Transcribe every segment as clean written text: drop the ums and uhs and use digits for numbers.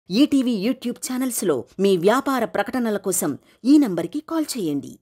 ETV YouTube ఛానల్స్లో మీ వ్యాపార ప్రకటనల కోసం ఈ నంబర్కి కాల్ చేయండి.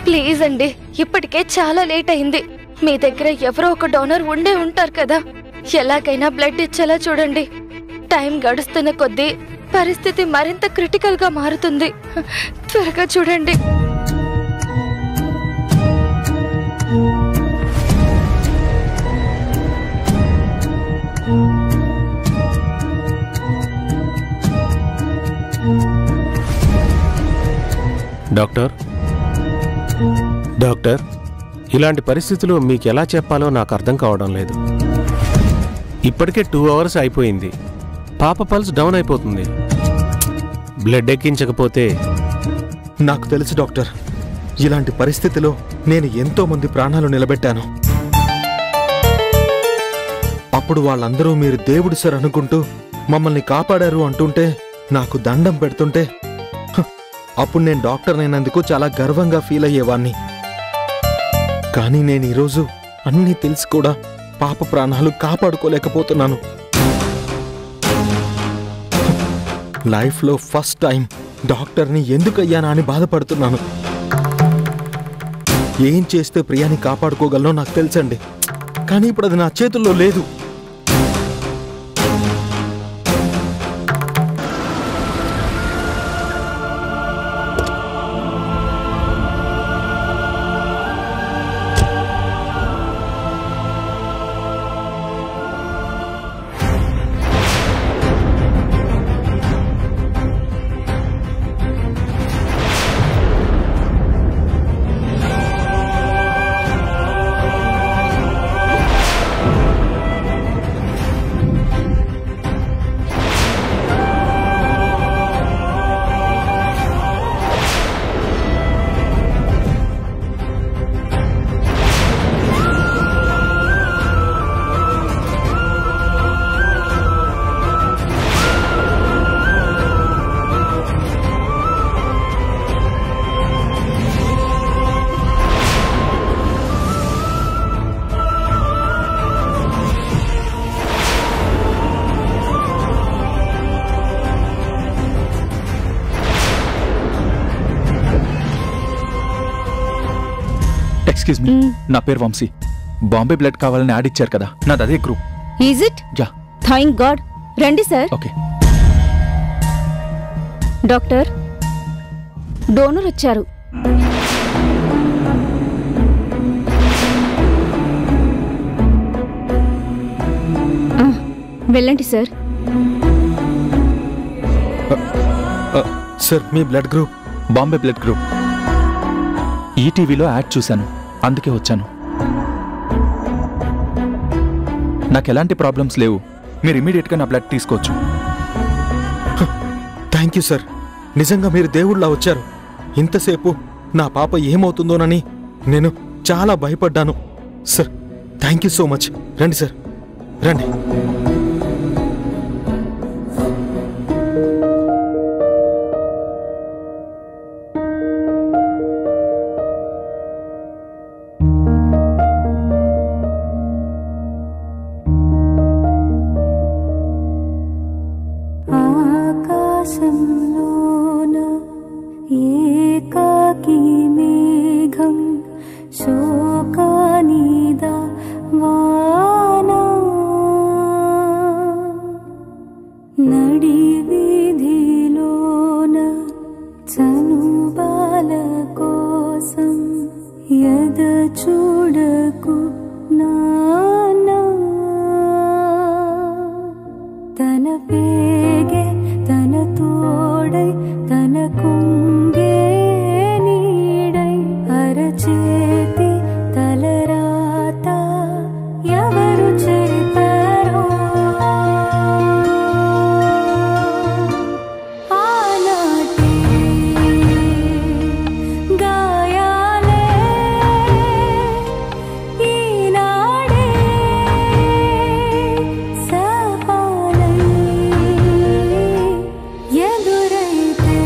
ప్లీజ్ అండి, ఇప్పటికే చాలా లేట్ అయింది. మీ దగ్గర ఎవరో ఒక డోనర్ ఉండే ఉంటారు కదా. ఎలాగైనా బ్లడ్ ఇచ్చేలా చూడండి. టైం గడుస్తున్న కొద్దీ పరిస్థితి మరింత క్రిటికల్ గా మారుతుంది. త్వరగా చూడండి. డాక్టర్, ఇలాంటి పరిస్థితుల్లో మీకు ఎలా చెప్పాలో నాకు అర్థం కావడం లేదు. ఇప్పటికే 2 అవర్స్ అయిపోయింది. పాప పల్స్ డౌన్ అయిపోతుంది. బ్లడ్ ఎక్కించకపోతే. నాకు తెలుసు డాక్టర్, ఇలాంటి పరిస్థితిలో నేను ఎంతో మంది ప్రాణాలు నిలబెట్టాను. అప్పుడు వాళ్ళందరూ మీరు దేవుడు సార్ అనుకుంటూ మమ్మల్ని కాపాడారు అంటుంటే, నాకు దండం పెడుతుంటే, అప్పుడు నేను డాక్టర్ అయినందుకు చాలా గర్వంగా ఫీల్ అయ్యేవాణ్ణి. కానీ నేను ఈరోజు అన్నీ తెలిసి కూడా పాప ప్రాణాలు కాపాడుకోలేకపోతున్నాను. లైఫ్లో ఫస్ట్ టైం డాక్టర్ని ఎందుకయ్యానా అని బాధపడుతున్నాను. ఏం చేస్తే ప్రియాని కాపాడుకోగలనో నాకు తెలుసండి, కానీ ఇప్పుడు అది నా చేతుల్లో లేదు. ఎక్స్క్యూజ్ మీ, నా పేరు వంశీ. బాంబే బ్లడ్ కావాలని యాడ్ ఇచ్చారు కదా, నాది అదే group. Is it? Yeah. Thank God. రండి సార్. ఓకే. డాక్టర్, డోనర్ వచ్చారు. వెళ్ళండి సార్. సార్, మీ blood group? Bombay blood group. ఈటీవీలో యాడ్ చూశాను, అందుకే వచ్చాను. నాకు ఎలాంటి ప్రాబ్లమ్స్ లేవు. మీరు ఇమీడియట్గా నా బ్లడ్ తీసుకోవచ్చు. థ్యాంక్ యూ సార్, నిజంగా మీరు దేవుళ్ళ వచ్చారు. ఇంతసేపు నా పాప ఏమవుతుందోనని నేను చాలా భయపడ్డాను. Sir, thank you so much. రండి సార్, రండి. శోకానిదా వానా చూడకు నానా తన పేగే తన తోడై తన కుంగే నీడై అరచేతి తలరాత ఎవరు చెరిపారో ఆనాటి గాయాలే ఈనాడే సపాలై ఎదురైతే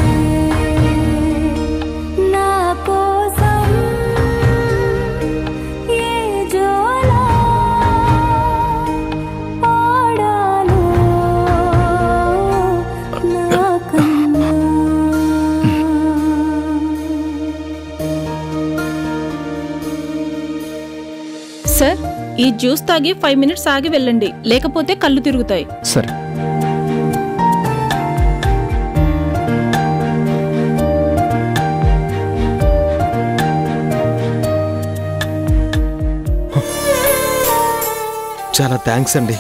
నా కోసం ఏ జోలా పాడాలో నా కన్నా సార్ ఈ జ్యూస్ తాగి 5 మినిట్స్ ఆగి వెళ్ళండి, లేకపోతే కళ్ళు తిరుగుతాయి. సరే. చాలా థ్యాంక్స్ అండి.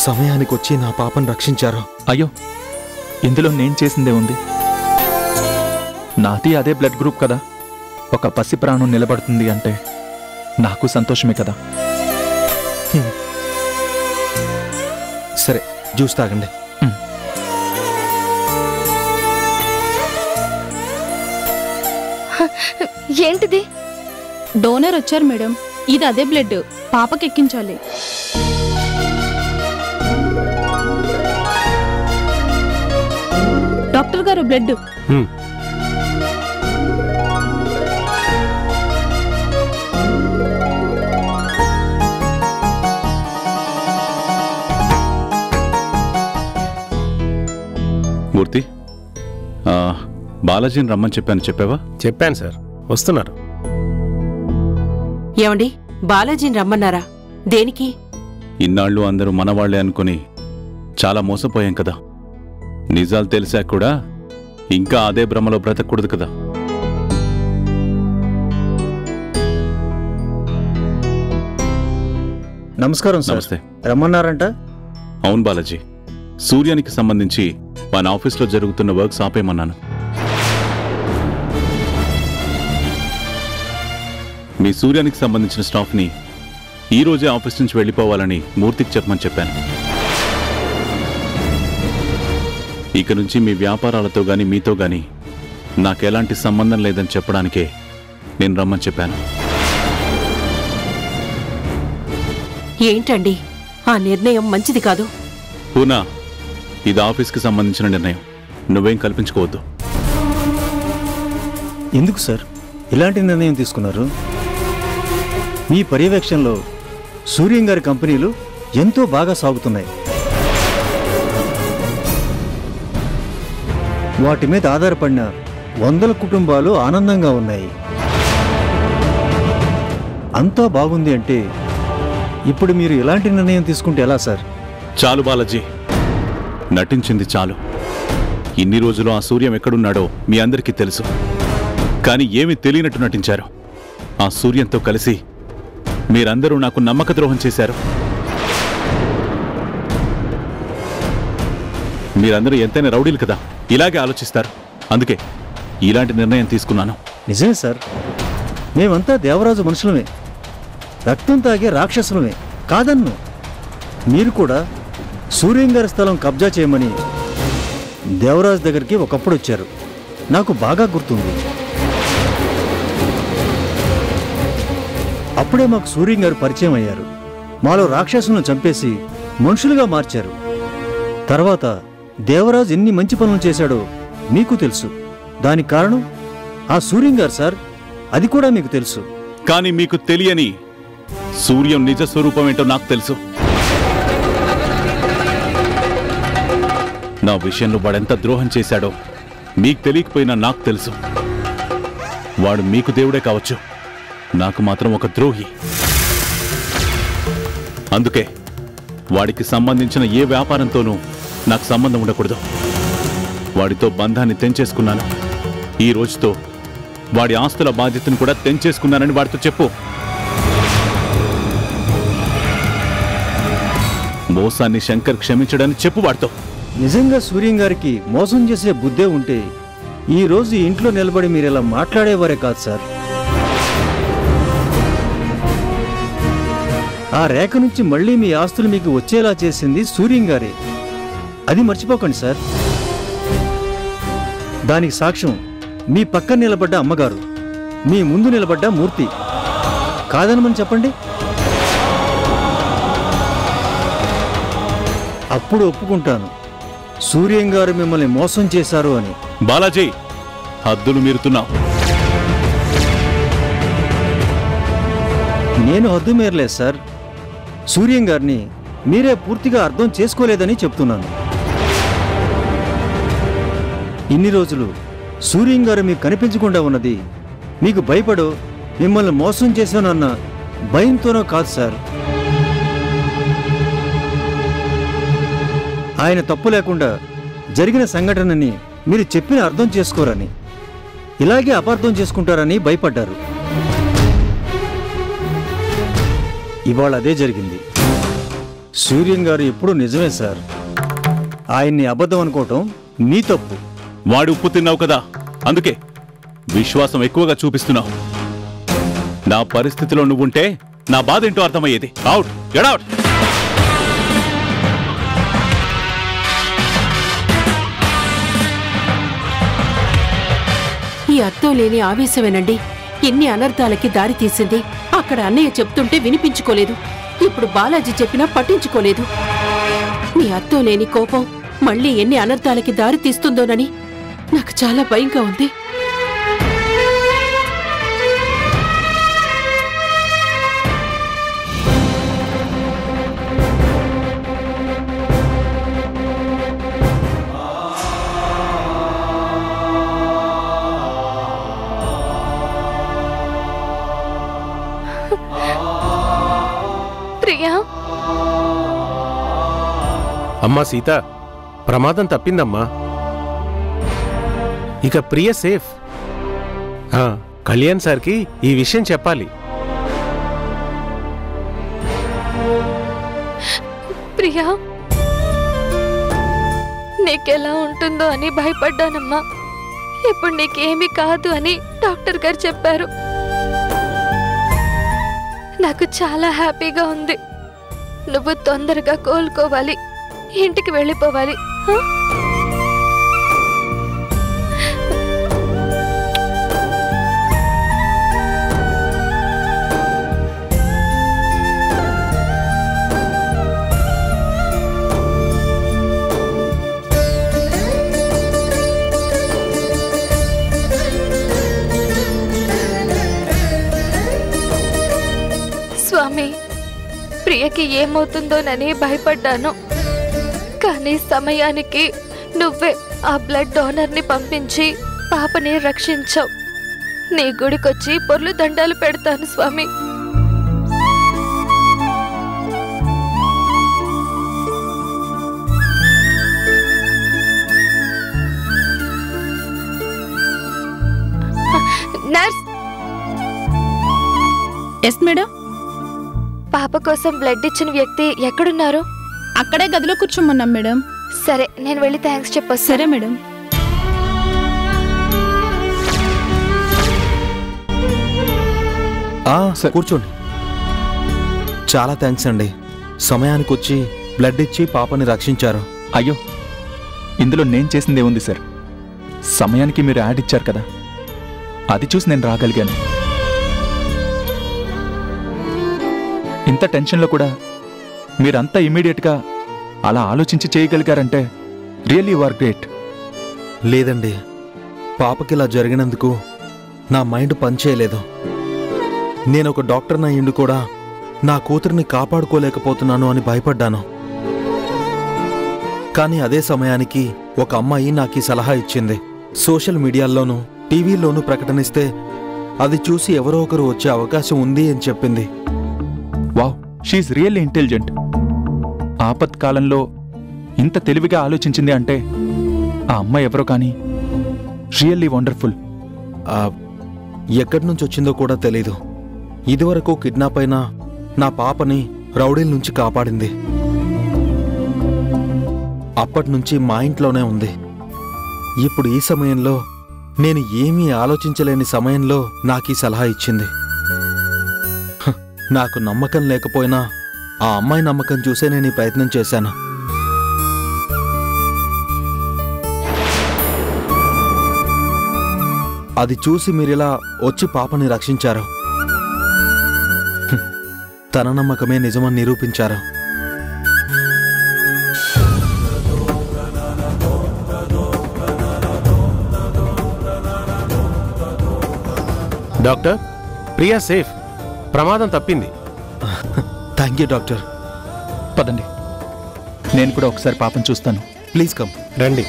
సమయానికి వచ్చి నా పాపను రక్షించారు. అయ్యో, ఇందులో నేను చేసిందే ఉంది. నాది అదే బ్లడ్ గ్రూప్ కదా. ఒక పసి ప్రాణం నిలబడుతుంది అంటే నాకు సంతోషమే కదా. సరే, జ్యూస్ తాగండి. ఏంటిది? డోనర్ వచ్చారు మేడం. ఇది అదే బ్లడ్, పాపకి ఎక్కించాలి. డాక్టర్ గారు బ్లడ్. మూర్తి, బాలాజీని రమ్మని చెప్పావా? చెప్పాను సార్, వస్తున్నారు. ఏమండి, బాలాజీని రమ్మన్నారా? దేనికి? ఇన్నాళ్ళు అందరూ మనవాళ్లే అనుకుని చాలా మోసపోయాం కదా. నిజాలు తెలిసాక కూడా ఇంకా అదే భ్రమలో బ్రతకూడదు కదా. నమస్కారం సార్. నమస్తే. రమ్మన్నారంట? అవును బాలాజీ, సూర్యానికి సంబంధించి మన ఆఫీస్లో జరుగుతున్న వర్క్స్ ఆపేయమన్నాను. మీ సూర్యానికి సంబంధించిన స్టాఫ్ని ఈ రోజే ఆఫీస్ నుంచి వెళ్ళిపోవాలని మూర్తికి చెప్పమని చెప్పాను. ఇక నుంచి మీ వ్యాపారాలతో గాని మీతో గాని నాకెలాంటి సంబంధం లేదని చెప్పడానికే నేను రమ్మని చెప్పాను. ఏంటండి, ఆ నిర్ణయం మంచిది కాదు. పూనా, ఇది ఆఫీస్కి సంబంధించిన నిర్ణయం, నువ్వేం కల్పించుకోవద్దు. ఎందుకు సార్ ఇలాంటి నిర్ణయం తీసుకున్నారు? మీ పర్యవేక్షణలో సూర్యం గారి కంపెనీలు ఎంతో బాగా సాగుతున్నాయి. వాటి మీద ఆధారపడిన వందల కుటుంబాలు ఆనందంగా ఉన్నాయి. అంతా బాగుంది అంటే ఇప్పుడు మీరు ఇలాంటి నిర్ణయం తీసుకుంటే ఎలా సార్? చాలు బాలాజీ, నటించింది చాలు. ఇన్ని రోజులు ఆ సూర్యం ఎక్కడున్నాడో మీ అందరికీ తెలుసు. కానీ ఏమీ తెలియనట్టు నటించారు. ఆ సూర్యంతో కలిసి మీరందరూ నాకు నమ్మక ద్రోహం చేశారు. మీరందరూ ఎంతైనా రౌడీలు కదా, ఇలాగే ఆలోచిస్తారు. అందుకే ఇలాంటి నిర్ణయం తీసుకున్నాను. నిజమే సార్, మేమంతా దేవరాజు మనుషులమే, రక్తం తాగే రాక్షసులమే కాదన్ను. మీరు కూడా సూర్యం గారి స్థలం కబ్జా చేయమని దేవరాజు దగ్గరికి ఒకప్పుడు వచ్చారు. నాకు బాగా గుర్తుంది. అప్పుడే మాకు సూర్యం గారు పరిచయం అయ్యారు. మాలో రాక్షసులను చంపేసి మనుషులుగా మార్చారు. తర్వాత దేవరాజు ఎన్ని మంచి పనులు చేశాడో మీకు తెలుసు. దానికి కారణం ఆ సూర్యం గారు సార్, అది కూడా మీకు తెలుసు. కానీ మీకు తెలియని సూర్యం నిజ స్వరూపం ఏంటో నాకు తెలుసు. నా విషయంలో వాడెంత ద్రోహం చేశాడో మీకు తెలియకపోయినా నాకు తెలుసు. వాడు మీకు దేవుడే కావచ్చు, నాకు మాత్రం ఒక ద్రోహి. అందుకే వాడికి సంబంధించిన ఏ వ్యాపారంతోనూ నాకు సంబంధం ఉండకూడదు. వాడితో బంధాన్ని తెంచేసుకున్నాను. ఈ రోజుతో వాడి ఆస్తుల బాధ్యతను కూడా తెంచేసుకున్నానని వాడితో చెప్పు. మోసాన్ని శంకర్ క్షమించడని చెప్పు వాడితో. నిజంగా సూర్యం గారికి మోసం చేసే బుద్ధే ఉంటే ఈ రోజు ఇంట్లో నిలబడి మీరు ఇలా మాట్లాడేవారే కాదు సార్. ఆ రేఖ నుంచి మళ్ళీ మీ ఆస్తులు మీకు వచ్చేలా చేసింది సూర్యం గారే. అది మర్చిపోకండి సార్. దానికి సాక్ష్యం మీ పక్కన నిలబడ్డ అమ్మగారు, మీ ముందు నిలబడ్డ మూర్తి. కాదనమని చెప్పండి. అప్పుడు ఒప్పుకుంటాను సూర్యం గారు మిమ్మల్ని మోసం చేశారు అని. బాలాజీ, హద్దులు మీరుతున్నావు. నేను హద్దు మీరలేదు సార్. సూర్యం గారిని మీరే పూర్తిగా అర్థం చేసుకోలేదని చెప్తున్నాను. ఇన్ని రోజులు సూర్యం గారు మీకు కనిపించకుండా ఉన్నది మీకు భయపడో మిమ్మల్ని మోసం చేశానన్న భయంతోనో కాదు సార్. ఆయన తప్పు లేకుండా జరిగిన సంఘటనని మీరు చెప్పిన అర్థం చేసుకోరని, ఇలాగే అపార్థం చేసుకుంటారని భయపడ్డారు. ఇవాళ అదే జరిగింది. సూర్యం గారు ఎప్పుడూ నిజమే సార్. ఆయన్ని అబద్ధం అనుకోవటం నీ తప్పు. వాడు ఉప్పు తిన్నావు కదా, అందుకే విశ్వాసం ఎక్కువగా చూపిస్తున్నావు. నా పరిస్థితిలో నువ్వుంటే నా బాధ ఏంటో అర్థమయ్యేది. Out, get out. ఈ అర్థం లేని ఆవేశమేనండి ఎన్ని అనర్థాలకి దారి తీసింది. అక్కడ అన్నయ్య చెప్తుంటే వినిపించుకోలేదు, ఇప్పుడు బాలాజీ చెప్పినా పట్టించుకోలేదు. మీ అర్థం లేని కోపం మళ్ళీ ఎన్ని అనర్థాలకి దారి తీస్తుందోనని నాకు చాలా భయంగా ఉంది. ప్రియా, అమ్మా సీత, ప్రమాదం తప్పిందమ్మా. ఇక ప్రియ సేఫ్. కళ్యాణ్ సార్కి ఈ విషయం చెప్పాలి. ప్రియా, నీకెలా ఉంటుందో అని భయపడ్డానమ్మా. ఇప్పుడు నీకేమీ కాదు అని డాక్టర్ గారు చెప్పారు. నాకు చాలా హ్యాపీగా ఉంది. నువ్వు తొందరగా కోలుకోవాలి, ఇంటికి వెళ్ళిపోవాలి. స్వామి, ప్రియకి ఏమవుతుందోనని భయపడ్డాను. కానీ సమయానికి నువ్వే ఆ బ్లడ్ డోనర్ని పంపించి పాపని రక్షించావు. నీ గుడికొచ్చి పొర్లు దండాలు పెడతాను స్వామి. నర్స్. Yes madam. పాప కోసం బ్లడ్ ఇచ్చిన వ్యక్తి ఎక్కడున్నారు? అక్కడే గదిలో కూర్చోమన్నాం మేడం. సరే, నేను వెళ్ళి థ్యాంక్స్ చెప్పొస్తా. సరే మేడం. కూర్చోండి. చాలా థ్యాంక్స్ అండి. సమయానికి వచ్చి బ్లడ్ ఇచ్చి పాపని రక్షించారు. అయ్యో, ఇందులో నేను చేసిందే ఉంది సార్. సమయానికి మీరు యాడ్ ఇచ్చారు కదా, అది చూసి నేను రాగలిగాను. ఇంత టెన్షన్లో కూడా మీరంతా ఇమీడియట్గా అలా ఆలోచించి చేయగలిగారంటే రియల్లీ యు ఆర్ గ్రేట్. లేదండి, పాపకి ఇలా జరిగినందుకు నా మైండ్ పనిచేయలేదు. నేను ఒక డాక్టర్ అయ్యిండు కూడా నా కూతురిని కాపాడుకోలేకపోతున్నాను అని భయపడ్డాను. కానీ అదే సమయానికి ఒక అమ్మాయి నాకు ఈ సలహా ఇచ్చింది. సోషల్ మీడియాల్లోనూ టీవీల్లోనూ ప్రకటనిస్తే అది చూసి ఎవరో ఒకరు వచ్చే అవకాశం ఉంది అని చెప్పింది. Wow, she is really intelligent. ఆపత్కాలంలో ఇంత తెలివిగా ఆలోచించింది అంటే ఆ అమ్మాయి ఎవరో కానీ రియల్లీ వండర్ఫుల్. ఎక్కడి నుంచి వచ్చిందో కూడా తెలీదు. ఇదివరకు కిడ్నాప్ అయిన నా పాపని రౌడీల నుంచి కాపాడింది. అప్పటినుంచి మా ఇంట్లోనే ఉంది. ఇప్పుడు ఈ సమయంలో, నేను ఏమీ ఆలోచించలేని సమయంలో నాకీ సలహా ఇచ్చింది. నాకు నమ్మకం లేకపోయినా ఆ అమ్మాయి నమ్మకం చూసే నేను ఈ ప్రయత్నం చేశాను. అది చూసి మీరిలా వచ్చి పాపని రక్షించారు. తన నమ్మకమే నిజమని నిరూపించారు. Doctor, Priya safe. ప్రమాదం తప్పింది. Thank you doctor. పదండి, నేను కూడా ఒకసారి పాపను చూస్తాను. Please come. రండి.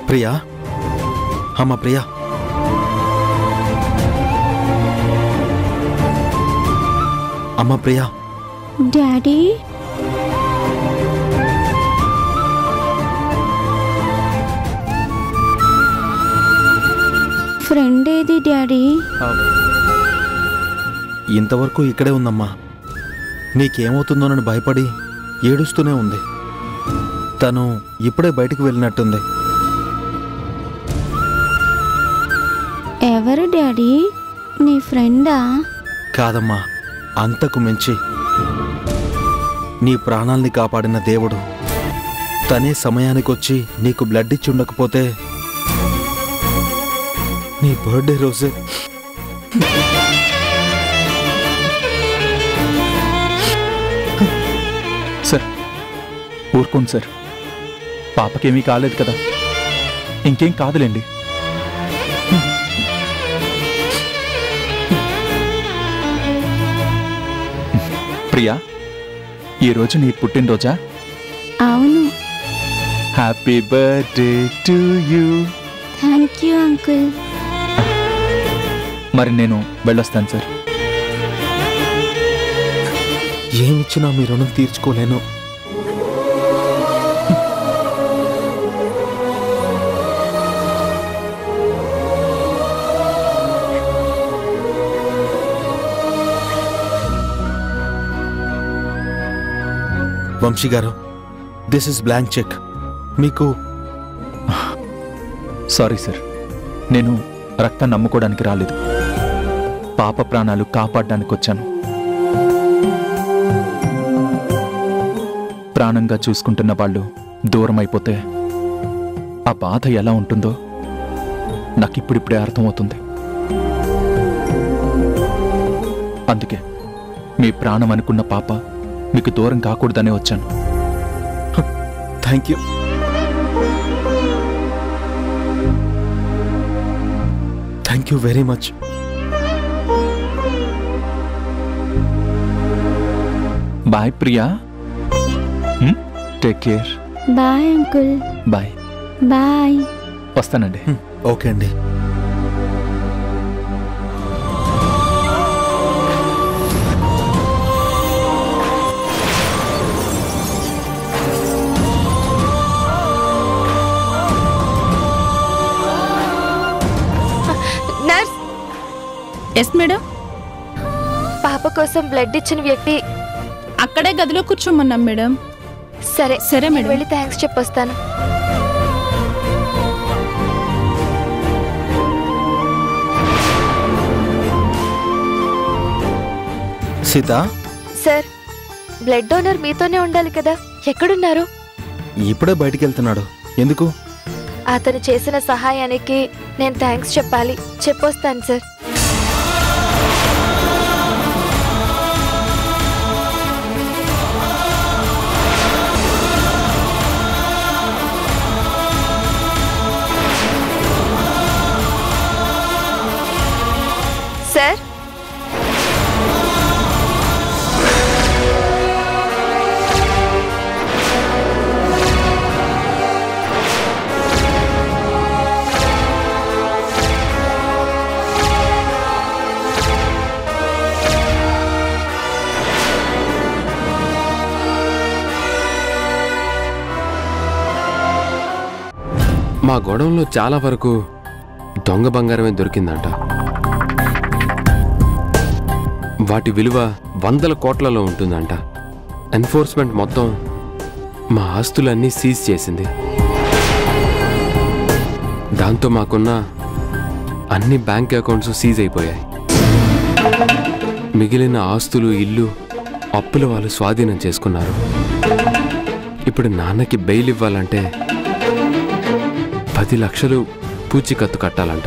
ప్రియా, అమ్మ ప్రియా, అమ్మ ప్రియా. డాడీ, ఫ్రెండ్ ఏది డాడీ? ఇంతవరకు ఇక్కడే ఉందమ్మా. నీకేమవుతుందోనని భయపడి ఏడుస్తూనే ఉంది. తను ఇప్పుడే బయటికి వెళ్ళినట్టుంది. ఎవరు డాడీ? నీ ఫ్రెండా? కాదమ్మా, అంతకు మించి నీ ప్రాణాల్ని కాపాడిన దేవుడు. తనే సమయానికొచ్చి నీకు బ్లడ్ ఇచ్చి ఉండకపోతే నీ బర్త్డే రోజే సార్, ఊరుకోండి సార్. పాపకేమీ కాలేదు కదా, ఇంకేం కాదులేండి. ప్రియా, ఈరోజు నీ పుట్టినరోజా? అవును. Happy birthday to you. Thank you uncle. మరి నేను వెళ్ళొస్తాను సార్. ఏమిచ్చినా మీ రుణం తీర్చుకోలేను. వంశీ గారు, దిస్ ఇస్ బ్లాంక్ చెక్. మీకు సారీ సార్, నేను రక్తం నమ్ముకోవడానికి రాలేదు. పాప ప్రాణాలు కాపాడడానికి వచ్చాను. ప్రాణంగా చూసుకుంటున్న వాళ్ళు దూరం అయిపోతే ఆ బాధ ఎలా ఉంటుందో నాకు ఇప్పుడిప్పుడే అర్థమవుతుంది. అందుకే మీ ప్రాణం అనుకున్న పాప మీకు దూరం కాకూడదనే వచ్చాను. Thank you. Thank you very much. Bye Priya. Take care. Bye uncle. Bye. Bye. వస్తానండి. ఓకే అండి. నర్స్. Yes madam. పాప కోసం బ్లడ్ ఇచ్చిన వ్యక్తి అక్కడే గదిలో కూర్చోమన్నాం మేడం. సరే సరే మేడం. వెళ్ళి థ్యాంక్స్ చెప్పొస్తాను. సీత, సార్, బ్లడ్ డోనర్ మీతోనే ఉండాలి కదా, ఎక్కడున్నారు? ఇప్పుడే బయటికి వెళ్తున్నాడు. ఎందుకు? అతను చేసిన సహాయానికి నేను థ్యాంక్స్ చెప్పాలి. చెప్పొస్తాను సార్. సార్, మా గొడవల్లో చాలా వరకు దొంగ బంగారమే దొరికిందంట. వాటి విలువ 100 కోట్లలో ఉంటుందంట. ఎన్ఫోర్స్మెంట్ మొత్తం మా ఆస్తులన్నీ సీజ్ చేసింది. దాంతో మాకున్న అన్ని బ్యాంక్ అకౌంట్స్ సీజ్ అయిపోయాయి. మిగిలిన ఆస్తులు, ఇల్లు, అప్పుల వాళ్ళు స్వాధీనం చేసుకున్నారు. ఇప్పుడు నాన్నకి బెయిల్ ఇవ్వాలంటే 10 లక్షలు పూచీకత్తు కట్టాలంట.